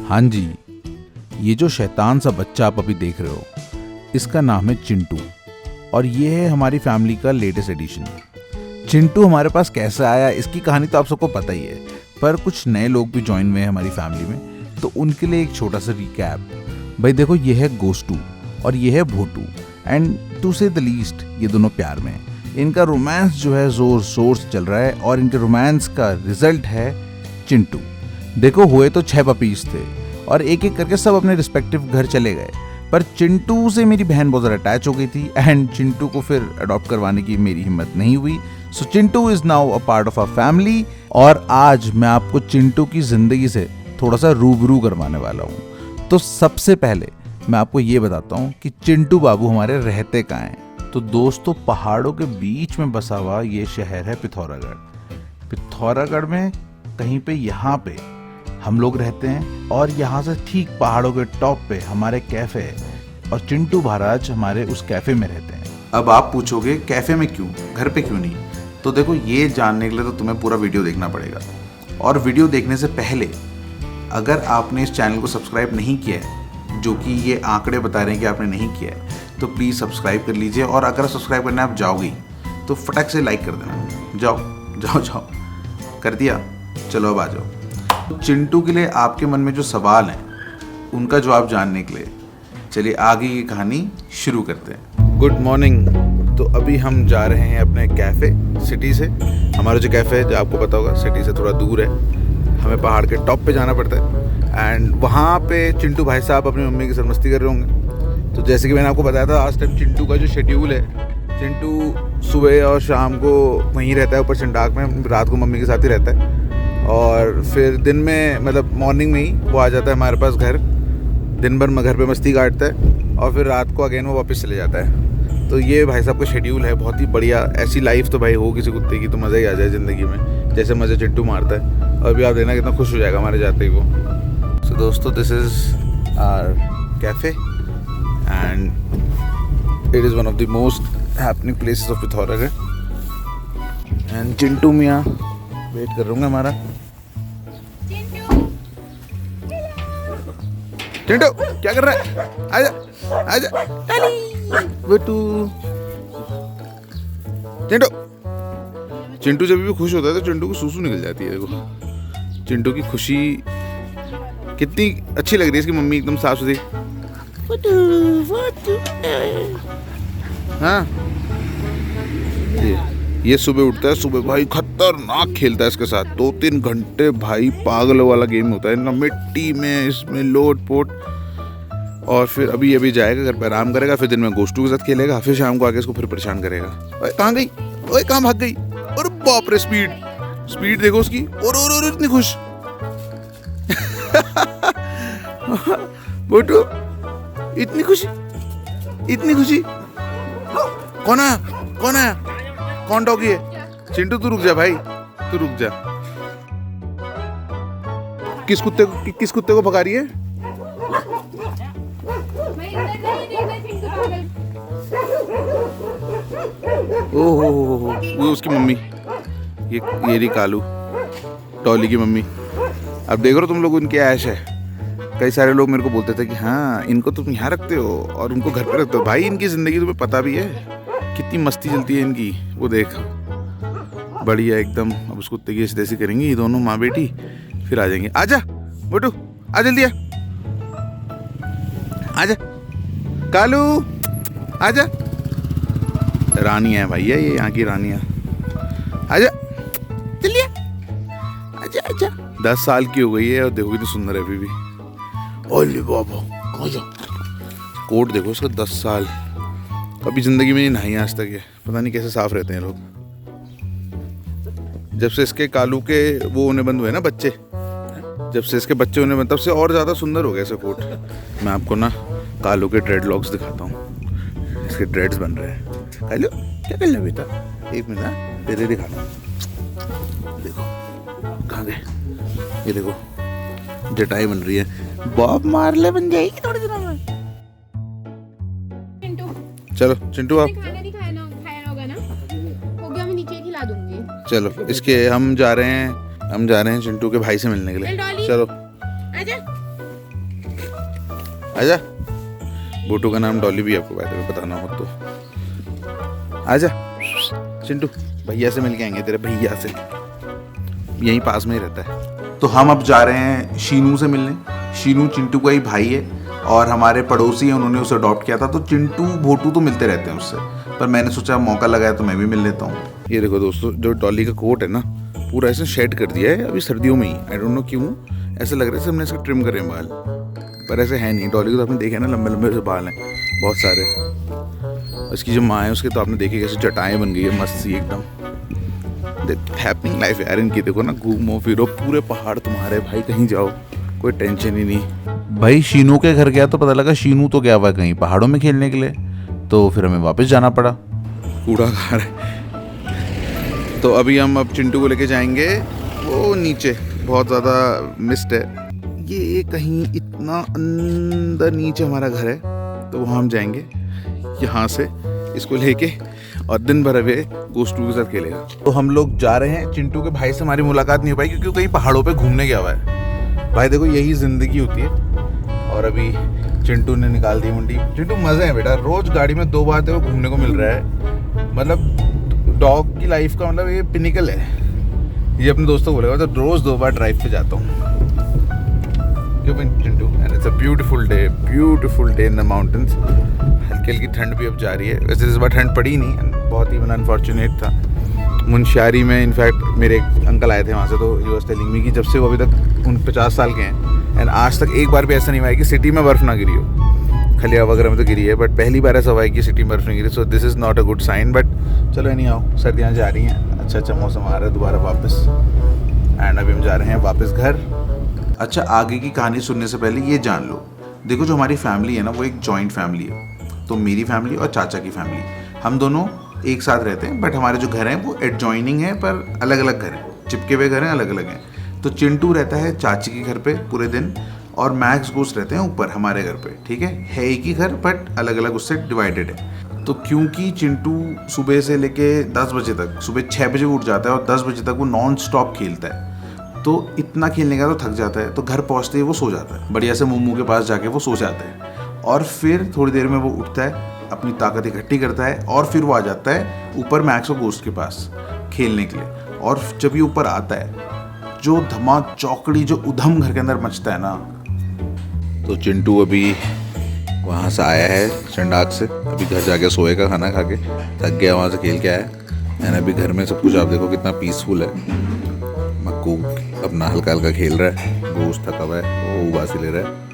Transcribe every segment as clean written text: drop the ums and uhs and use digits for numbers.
हाँ जी, ये जो शैतान सा बच्चा आप अभी देख रहे हो, इसका नाम है चिंटू और ये है हमारी फैमिली का लेटेस्ट एडिशन। चिंटू हमारे पास कैसे आया इसकी कहानी तो आप सबको पता ही है, पर कुछ नए लोग भी ज्वाइन हुए हैं हमारी फैमिली में, तो उनके लिए एक छोटा सा रिकैप। भाई देखो, ये है गोस्टू और ये है भोटू, एंड टू से द लीस्ट ये दोनों प्यार में हैं। इनका रोमांस जो है जोर शोर से चल रहा है और इनके रोमांस का रिजल्ट है चिंटू। देखो, हुए तो 6 पपीज थे और एक एक करके सब अपने रिस्पेक्टिव घर चले गए, पर चिंटू से मेरी बहन बहुत ज़्यादा अटैच हो गई थी एंड चिंटू को फिर अडॉप्ट करवाने की मेरी हिम्मत नहीं हुई। So Chintu is now a part of our family और आज मैं आपको चिंटू की जिंदगी से थोड़ा सा रूबरू करवाने वाला हूँ। तो सबसे पहले मैं आपको ये बताता हूँ कि चिंटू बाबू हमारे रहते कहाँ हैं। तो दोस्तों, पहाड़ों के बीच में बसा हुआ ये शहर है पिथौरागढ़। पिथौरागढ़ में कहीं पे यहाँ पे हम लोग रहते हैं और यहाँ से ठीक पहाड़ों के टॉप पे हमारे कैफे है और चिंटू महाराज हमारे उस कैफे में रहते हैं। अब आप पूछोगे कैफे में क्यों, घर पे क्यों नहीं? तो देखो, ये जानने के लिए तो तुम्हें पूरा वीडियो देखना पड़ेगा, और वीडियो देखने से पहले अगर आपने इस चैनल को सब्सक्राइब नहीं किया है, जो कि ये आंकड़े बता रहे हैं कि आपने नहीं किया है, तो प्लीज़ सब्सक्राइब कर लीजिए। और अगर सब्सक्राइब करने आप जाओगे तो फटाक से लाइक कर देना। जाओ जाओ जाओ, कर दिया? चलो अब आ जाओ। चिंटू के लिए आपके मन में जो सवाल हैं उनका जवाब जानने के लिए चलिए आगे की कहानी शुरू करते हैं। Good morning. तो अभी हम जा रहे हैं अपने कैफ़े सिटी से। हमारा जो कैफ़े है, जो आपको पता होगा, सिटी से थोड़ा दूर है, हमें पहाड़ के टॉप पे जाना पड़ता है। एंड वहाँ पे चिंटू भाई साहब अपनी मम्मी के साथ मस्ती कर रहे होंगे। तो जैसे कि मैंने आपको बताया था, आज टाइम चिंटू का जो शेड्यूल है, चिंटू सुबह और शाम को वहीं रहता है ऊपर चंडाक में, रात को मम्मी के साथ ही रहता है और फिर दिन में मतलब मॉर्निंग में ही वो आ जाता है हमारे पास घर। दिन भर घर पे मस्ती काटता है और फिर रात को अगेन वो वापस चले जाता है। तो ये भाई साहब का शेड्यूल है, बहुत ही बढ़िया। ऐसी लाइफ तो भाई हो किसी कुत्ते की तो मज़ा ही आ जाए ज़िंदगी में, जैसे मज़े चिंटू मारता है। और अभी आप देखना कितना खुश हो जाएगा हमारे जाते ही वो। सो दोस्तों, this is our cafe and it is one of the most happening places of Pithoragarh. And Chintu मियाँ वेट कर रहा हूँ हमारा। चिंटू क्या कर रहा है? आजा आजा बेटू। चिंटू जब भी खुश होता है तो चिंटू को सूसू निकल जाती है। देखो चिंटू की खुशी कितनी अच्छी लग रही है। इसकी मम्मी एकदम साफ सुथरी। हाँ, ये सुबह उठता है, सुबह भाई खतरनाक खेलता है इसके साथ। 2-3 घंटे भाई पागल वाला गेम होता है इनका, मिट्टी में, इसमें लोट पोट। और फिर अभी जाएगा घर पर, आराम करेगा, फिर दिन में गोस्टू के साथ खेलेगा, फिर शाम को आके इसको फिर परेशान करेगा। ओए कहाँ गई? ओए कहाँ भाग गई? और बाप रे, स्पीड देखो उसकी। और इतनी खुश। बोटू इतनी खुशी। कौन है? कौन डॉगी है? चिंटू तू रुक जा भाई, तू रुक जा। किस कुत्ते को भगा रही है? ओहो, वो उसकी मम्मी, ये रही कालू, टॉली की मम्मी। अब देख रहे हो तुम लोग, उनकी ऐश है। कई सारे लोग मेरे को बोलते थे कि हाँ, इनको तुम यहाँ रखते हो और उनको घर पे रखते हो। भाई इनकी जिंदगी तुम्हें पता भी है, कितनी मस्ती चलती है इनकी। वो देख, बढ़िया एकदम। अब उस कुत्ते की ऐसी करेंगी ये दोनों माँ बेटी, फिर आ जाएंगे। आजा बोटू, आ जल्दी आजा कालू, आजा। रानी है भैया, ये यहाँ की रानी है। आजा चलिए, आजा। 10 साल की हो गई है और देखो कितनी सुंदर है अभी भी। ओले बाबा, कोट देखो इसका, 10 साल। कभी जिंदगी में नहीं नहाई आज तक है, पता नहीं कैसे साफ रहते हैं लोग। जब से इसके कालू के वो होने बंद हुए ना बच्चे, जब से इसके बच्चे होने बंद, तब से और ज़्यादा सुंदर हो गया ऐसा कोट। मैं आपको ना कालू के ड्रेडलॉक्स दिखाता हूँ। इसके ड्रेड्स बन रहे हैं। कालू क्या कर रहा है बेटा? एक मिनट ना, तेरे दिखाता हूँ। देखो कहाँ गए, ये देखो जटाई बन रही है। बॉब मार्ले बन जाएगी थोड़ी दिनों में। चलो चिंटू, आप चलो, इसके हम जा रहे हैं चिंटू के भाई से मिलने के लिए। चलो आजा। बोटू का नाम डॉली भी आपको बताना हो तो आजा। चिंटू भैया से मिल के आएंगे, तेरे भैया से, यहीं पास में ही रहता है। तो हम अब जा रहे हैं शीनू से मिलने। शीनू चिंटू का ही भाई है और हमारे पड़ोसी हैं, उन्होंने उसे अडॉप्ट किया था। तो चिंटू भोटू तो मिलते रहते हैं उससे, पर मैंने सोचा मौका लगाया तो मैं भी मिल लेता हूँ। ये देखो दोस्तों, जो डॉली का कोट है ना, पूरा ऐसे शेड कर दिया है अभी सर्दियों में ही। आई डोंट नो क्यों, ऐसे लग रहा है हमने इसका ट्रिम करे हैं बाल, पर ऐसे है नहीं। डॉली को तो आपने देखा ना, लंबे लंबे से बाल हैं बहुत सारे। उसकी जो माँ है उसके तो आपने देखी कैसे चटाएं बन गई है मस्त सी एकदम। हैपनिंग लाइफ यार इनकी। देखो ना, घूमो फिरो, पूरे पहाड़ तुम्हारे भाई, कहीं जाओ कोई टेंशन ही नहीं। भाई शीनू के घर गया तो पता लगा शीनू तो गया हुआ कहीं पहाड़ों में खेलने के लिए, तो फिर हमें वापस जाना पड़ा। कूड़ा खा रहे। तो अभी हम अब चिंटू को लेके जाएंगे वो नीचे, बहुत ज़्यादा मिस्ट है। ये कहीं इतना अंदर नीचे हमारा घर है, तो वहाँ हम जाएंगे यहाँ से इसको लेके, और दिन भर अभी गोस्टू के साथ खेलेगा। तो हम लोग जा रहे हैं। चिंटू के भाई से हमारी मुलाकात नहीं हो पाई क्योंकि कहीं पहाड़ों पे घूमने गया हुआ है। भाई देखो, यही ज़िंदगी होती है। और अभी चिंटू ने निकाल दी मुंडी। चिंटू मज़े हैं बेटा, रोज़ गाड़ी में 2 बार तेरे को घूमने को मिल रहा है। मतलब डॉग की लाइफ का मतलब ये पिनिकल है। ये अपने दोस्तों को बोलेगा तो रोज़ 2 बार ड्राइव पे जाता हूँ। Chintu, and it's a beautiful day in the mountains. हल्की हल्की ठंड भी अब जा रही है। वैसे इस बार ठंड पड़ी ही नहीं, बहुत ही अनफॉर्चुनेट था। मुनस्यारी में इनफैक्ट मेरे एक अंकल आए थे वहाँ से, तो ही वाज टेलिंग मी कि जब से वो अभी तक 50 साल के हैं, एंड आज तक एक बार भी ऐसा नहीं हुआ है कि सिटी में बर्फ़ ना गिरी हो। खलिया वगैरह में तो गिरी है, बट पहली बार ऐसा हुआ है कि सिटी में बर्फ़ नहीं गिरी। So this is not a good sign. But चलो नहीं आओ, सर्दियाँ जा रही हैं, अच्छा मौसम आ रहा है दोबारा वापस। एंड अभी हम जा रहे हैं वापस घर। अच्छा, आगे की कहानी सुनने से पहले ये जान लो, देखो जो हमारी फैमिली है ना, वो एक जॉइंट फैमिली है। तो मेरी फैमिली और चाचा की फैमिली, हम दोनों एक साथ रहते हैं, बट हमारे जो घर हैं वो एडजॉइनिंग है, पर अलग अलग घर हैं, चिपके हुए घर हैं, अलग अलग हैं। तो चिंटू रहता है चाची के घर पे पूरे दिन, और मैक्स गोस्ट रहते हैं ऊपर हमारे घर पे। ठीक है एक ही घर, बट अलग अलग उससे डिवाइडेड है। तो क्योंकि चिंटू सुबह से लेके 10 बजे तक, सुबह 6 बजे उठ जाता है और 10 बजे तक वो नॉन स्टॉप खेलता है, तो इतना खेलने का तो थक जाता है। तो घर पहुंचते ही वो सो जाता है, बढ़िया से मुम्मू के पास जाके वो सो जाता है। और फिर थोड़ी देर में वो उठता है, अपनी ताकत इकट्ठी करता है, और फिर वो आ जाता है ऊपर मैक्स और गोस्ट के पास खेलने के लिए। और जब ये ऊपर आता है, जो धमा चौकड़ी, जो उधम घर के अंदर मचता है ना। तो चिंटू अभी वहाँ से आया है चंडाक से, अभी घर जाके सोएगा खाना खा के, थक गया वहाँ से खेल के आया। एंड अभी घर में सब कुछ आप देखो कितना पीसफुल है। मक्कू अपना हल्का हल्का खेल रहा है, गोश्त थका हुआ है, वो उबासी ले रहा है।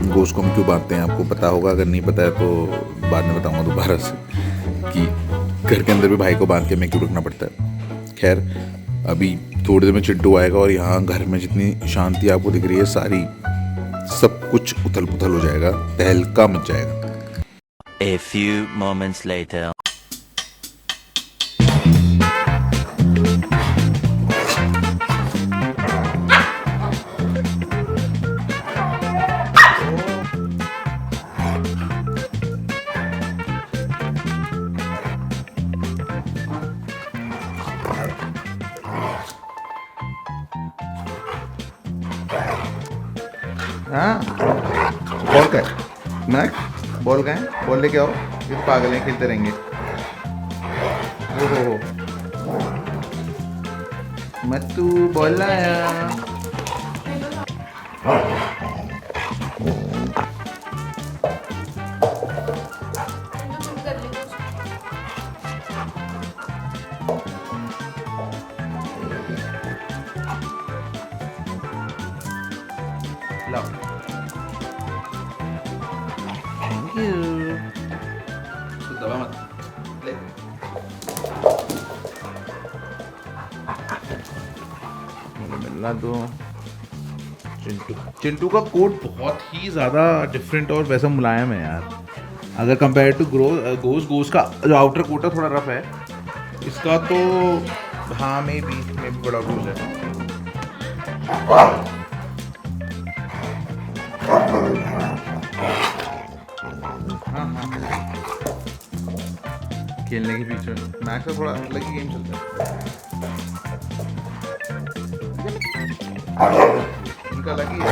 गोश्त को हम क्यों बांधते हैं आपको पता होगा, अगर नहीं पता है तो बाद में बताऊंगा दोबारा से कि घर के अंदर भी भाई को बांध के मैं क्यों रखना पड़ता है। खैर, अभी थोड़ी देर में चिंटू आएगा और यहाँ घर में जितनी शांति आपको दिख रही है सारी, सब कुछ उथल पुथल हो जाएगा, तहलका मच जाएगा। A few moments later. हाँ, बॉल का है मैक्स, बॉल का है, बॉल लेके आओ। ये तो पागल हैं, खेलते रहेंगे। हो मत्तू बॉल लाया। Thank you. तो दबा मत, ले। मिलना दो। चिंटू का कोट बहुत ही ज़्यादा डिफरेंट और वैसा मुलायम है यार, अगर कंपेयर टू गोस्ट का जो आउटर कोट है थोड़ा रफ है, इसका तो हाँ मे बी बड़ा गोल है। खेलने के पीछे मैक्स का थोड़ा अलग ही गेम चलता है, इनका अलग ही है।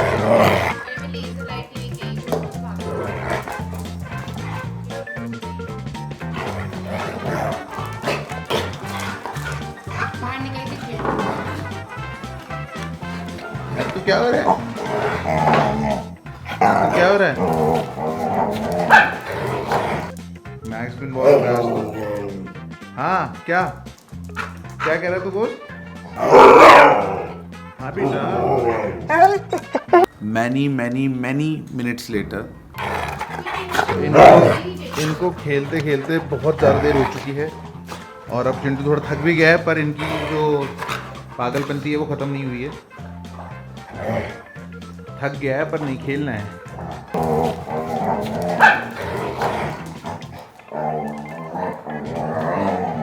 क्या हो रहा है? क्या हो रहा है? मैक्स बिन बहुत हो रहा है। हाँ क्या क्या कह रहा है तू गोश्त? हाँ बेटा। मैनी मिनट्स लेटर इनको खेलते खेलते बहुत ज़्यादा देर हो चुकी है और अब चिंटू थोड़ा थक भी गया है, पर इनकी जो पागलपंती है वो ख़त्म नहीं हुई है। थक गया है पर नहीं खेलना है।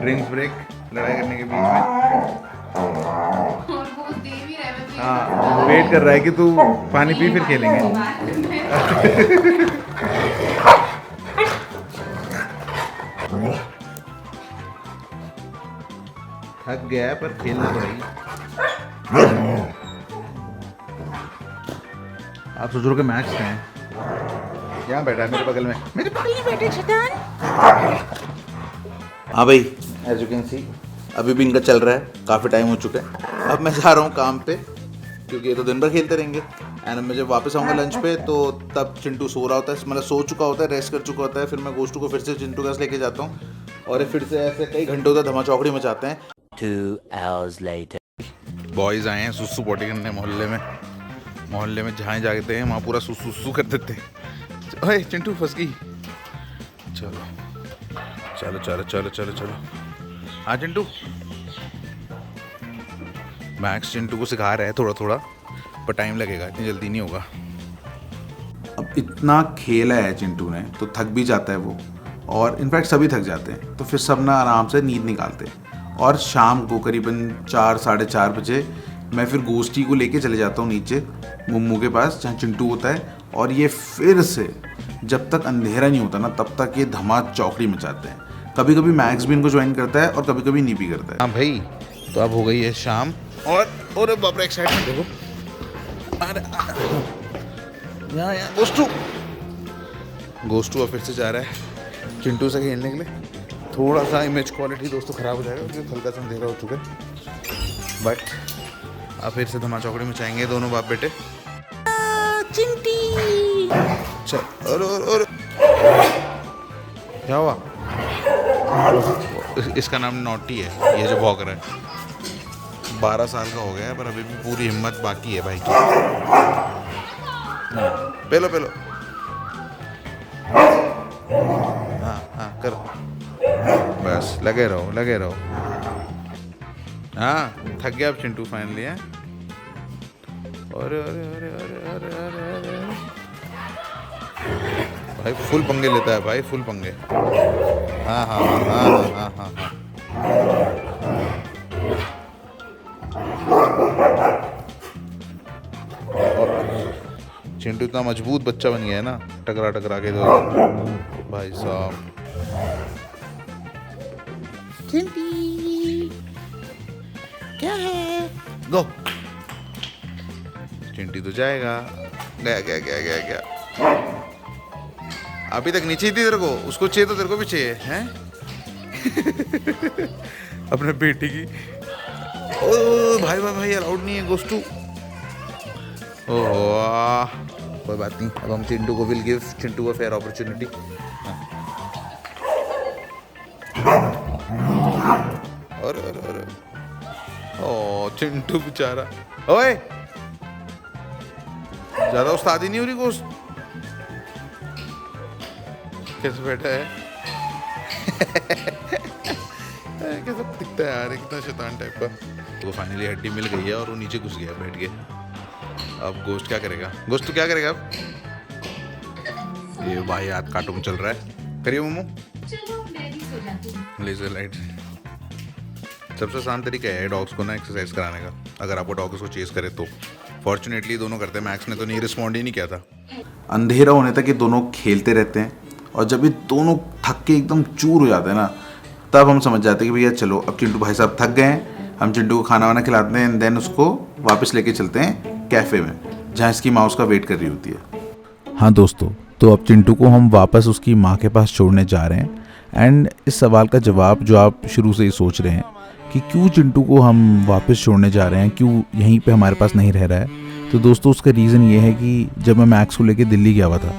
ड्रिंक्स ब्रेक लड़ाई करने के बीच में। हाँ वेट कर रहा है कि तू पानी पी फिर खेलेंगे। थक गया है पर खेलना पड़ेगी। आप सोच रहे हो कि मैक्स हैं? यहाँ बैठा है मेरे बगल में, मेरे बगल में बैठे शैतान। हाँ भाई, एज यू कैन सी अभी भी इनका चल रहा है, काफ़ी टाइम हो चुका है। अब मैं जा रहा हूँ काम पे, क्योंकि ये तो दिन भर खेलते रहेंगे। एंड मैं जब वापस आऊँगा लंच पे तो तब चिंटू सो रहा होता है, मतलब सो चुका होता है, रेस्ट कर चुका होता है। फिर मैं गोश्तू को फिर से चिंटू के पास लेके जाता हूँ और फिर से ऐसे कई घंटों तक धमा चौकड़ी मचाते हैं। 2 hours later. बॉयज़ आए हैं सुसु पॉटी करने मोहल्ले में जहाँ जाते हैं वहाँ पूरा सुसु कर देते हैं। ओए चिंटू फंस गई। चलो चलो चलो चलो चलो चलो। हाँ चिंटू। मैक्स चिंटू को सिखा रहा है थोड़ा थोड़ा, पर टाइम लगेगा, इतनी जल्दी नहीं होगा। अब इतना खेला है चिंटू ने तो थक भी जाता है वो, और इनफैक्ट सभी थक जाते हैं। तो फिर सब ना आराम से नींद निकालते हैं और शाम को करीबन 4 साढ़े 4 बजे मैं फिर गोश्ती को लेके चले जाता हूँ नीचे मुम्मू के पास जहाँ चिंटू होता है। और ये फिर से जब तक अंधेरा नहीं होता ना तब तक ये धमा चौकड़ी मचाते हैं। कभी कभी मैक्स भी इनको ज्वाइन करता है और कभी कभी नहीं भी करता है। हाँ भाई, तो अब हो गई है शाम और बाप रे एक्साइटमेंट देखो। अरे यहाँ गोश्तू अब फिर से जा रहा है चिंटू से खेलने के लिए। थोड़ा सा इमेज क्वालिटी दोस्तों ख़राब हो जाएगा क्योंकि हल्का सा अंधेरा हो चुका है, बट अब फिर से धमा चौकड़ी मचाएंगे दोनों बाप बेटे। चिंटी चल। और क्या हुआ? इसका नाम नॉटी है, ये जो भौंक रहा है। 12 साल का हो गया है पर अभी भी पूरी हिम्मत बाकी है भाई की। पेलो हाँ करो, बस लगे रहो। हाँ थक गया अब चिंटू फाइनली है। अरे भाई फुल पंगे लेता है भाई, फुल पंगे। हाँ। चिंटू इतना मजबूत बच्चा बन गया है ना, टकरा के दो भाई साहब। चिंटी क्या है? गो। चिंटी तो जाएगा। गया। अभी तक नीचे ही थी तेरे को, उसको चाहिए तो तेरे को भी चाहिए हैं? अपने बेटी की। ओ भाई अलाउड नहीं है गोश्तू। ओह कोई बात नहीं, अब हम चिंटू को विल गिव चिंटू को फेयर अपॉर्चुनिटी। अरे ओ चिंटू बेचारा। ओए ज्यादा उस्तादी नहीं हो रही गोश्त। कैसे बैठा है? कैसा दिखता है यार, कितना शैतान टाइप का। तो फाइनली हड्डी मिल गई है और वो नीचे घुस गया बैठ के। अब गोश्त क्या करेगा? गोश्त तो क्या करेगा अब? ये भाई हाथ कार्टून चल रहा है। करिए मोमो। लेजर लाइट सबसे आसान तरीका है डॉग्स को ना एक्सरसाइज कराने का, अगर आपको डॉग उसको चेस करे तो। फॉर्चुनेटली दोनों करते हैं, मैक्स ने तो नहीं रिस्पॉन्ड ही नहीं किया था। अंधेरा होने तक ये दोनों खेलते रहते हैं और जब ये दोनों थक के एकदम चूर हो जाते हैं ना तब हम समझ जाते हैं कि भैया चलो अब चिंटू भाई साहब थक गए हैं, हम चिंटू को खाना वाना खिलाते हैं एंड देन उसको वापस लेके चलते हैं कैफ़े में जहाँ इसकी माँ उसका वेट कर रही होती है। हाँ दोस्तों, तो अब चिंटू को हम वापस उसकी माँ के पास छोड़ने जा रहे हैं। एंड इस सवाल का जवाब जो आप शुरू से ही सोच रहे हैं कि क्यों चिंटू को हम वापस छोड़ने जा रहे हैं, क्यों यहीं पे हमारे पास नहीं रह रहा है, तो दोस्तों उसका रीज़न ये है कि जब मैं मैक्स को लेके दिल्ली गया हुआ था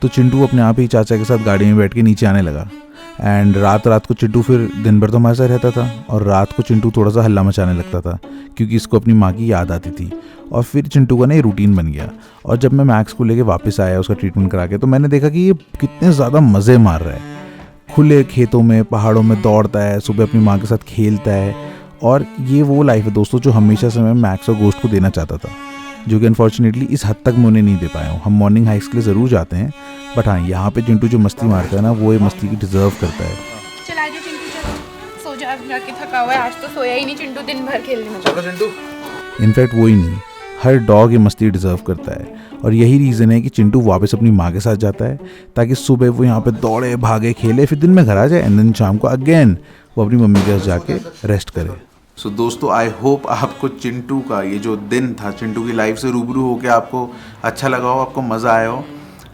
तो चिंटू अपने आप ही चाचा के साथ गाड़ी में बैठ के नीचे आने लगा। एंड रात को चिंटू फिर दिन भर तो हमारे साथ रहता था और रात को चिंटू थोड़ा सा हल्ला मचाने लगता था क्योंकि इसको अपनी माँ की याद आती थी। और फिर चिंटू का ना ये रूटीन बन गया। और जब मैं मैक्स को लेके वापस आया उसका ट्रीटमेंट करा के, तो मैंने देखा कि ये कितने ज़्यादा मज़े मार रहा है। खुले खेतों में, पहाड़ों में दौड़ता है, सुबह अपनी माँ के साथ खेलता है। और ये वो लाइफ है दोस्तों जो हमेशा से मैं मैक्स और गोश्त को देना चाहता था, जो कि अनफॉर्चुनेटली इस हद तक मैं उन्हें नहीं दे पाया हूँ। हम मॉर्निंग हाइक्स के लिए ज़रूर जाते हैं, बट हाँ यहाँ पे चिंटू जो मस्ती मारता है ना, वो ये मस्ती की डिज़र्व करता है। चल आजा चिंटू, चल सो जा, जाके थका हुआ है, आज तो सोया ही नहीं चिंटू दिन भर खेलने में। चलो चिंटू। इनफैक्ट वो ही नहीं, हर डॉग ये मस्ती डिज़र्व करता है। और यही रीज़न है कि चिंटू वापस अपनी माँ के साथ जाता है ताकि सुबह वो यहाँ पे दौड़े भागे खेले, फिर दिन में घर आ जाए एंड देन शाम को अगेन वो अपनी मम्मी के पास जाके रेस्ट करे। सो दोस्तों आई होप आपको चिंटू का ये जो दिन था, चिंटू की लाइफ से रूबरू होकर आपको अच्छा लगा हो, आपको मज़ा आया हो।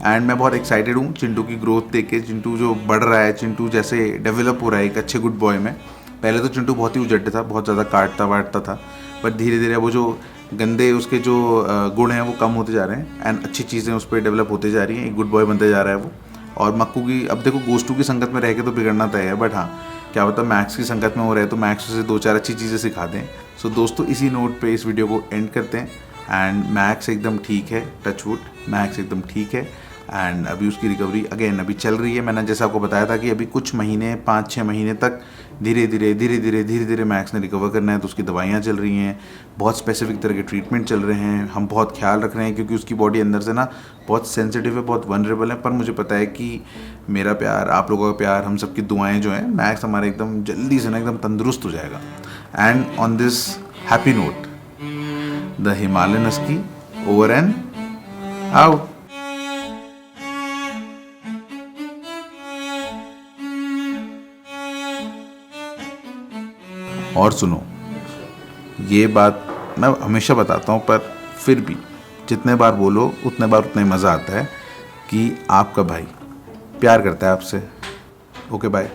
एंड मैं बहुत एक्साइटेड हूँ चिंटू की ग्रोथ देख के, चिंटू जो बढ़ रहा है, चिंटू जैसे डेवलप हो रहा है एक अच्छे गुड बॉय में। पहले तो चिंटू बहुत ही उजड्ड था, बहुत ज़्यादा काटता वाटता था, बट धीरे धीरे वो जो गंदे उसके जो गुण हैं वो कम होते जा रहे हैं एंड अच्छी चीज़ें उस पर डेवलप होते जा रही हैं, एक गुड बॉय बनते जा रहा है वो। और मक्कू की, अब देखो गोस्टू की संगत में रह के तो बिगड़ना तय है, बट हाँ क्या पता मैक्स की संगत में हो रहे तो मैक्स उसे 2-4 अच्छी चीज़ें सिखा दें। सो दोस्तों इसी नोट पे इस वीडियो को एंड करते हैं। एंड मैक्स एकदम ठीक है, टच वुड, मैक्स एकदम ठीक है। एंड अभी उसकी रिकवरी अगेन अभी चल रही है। मैंने जैसे आपको बताया था कि अभी कुछ महीने, 5-6 महीने तक धीरे धीरे मैक्स ने रिकवर करना है, तो उसकी दवाइयाँ चल रही हैं, बहुत स्पेसिफिक तरह के ट्रीटमेंट चल रहे हैं। हम बहुत ख्याल रख रहे हैं क्योंकि उसकी बॉडी अंदर से ना बहुत सेंसिटिव है, बहुत वनरेबल है। पर मुझे पता है कि मेरा प्यार, आप लोगों का प्यार, हम सबकी दुआएं जो हैं, मैक्स हमारे एकदम जल्दी से ना एकदम तंदुरुस्त हो जाएगा। And on this happy note, the Himalayan husky over and out. और सुनो, ये बात मैं हमेशा बताता हूँ, पर फिर भी जितने बार बोलो उतने बार उतना ही मज़ा आता है कि आपका भाई प्यार करता है आपसे। Okay bye.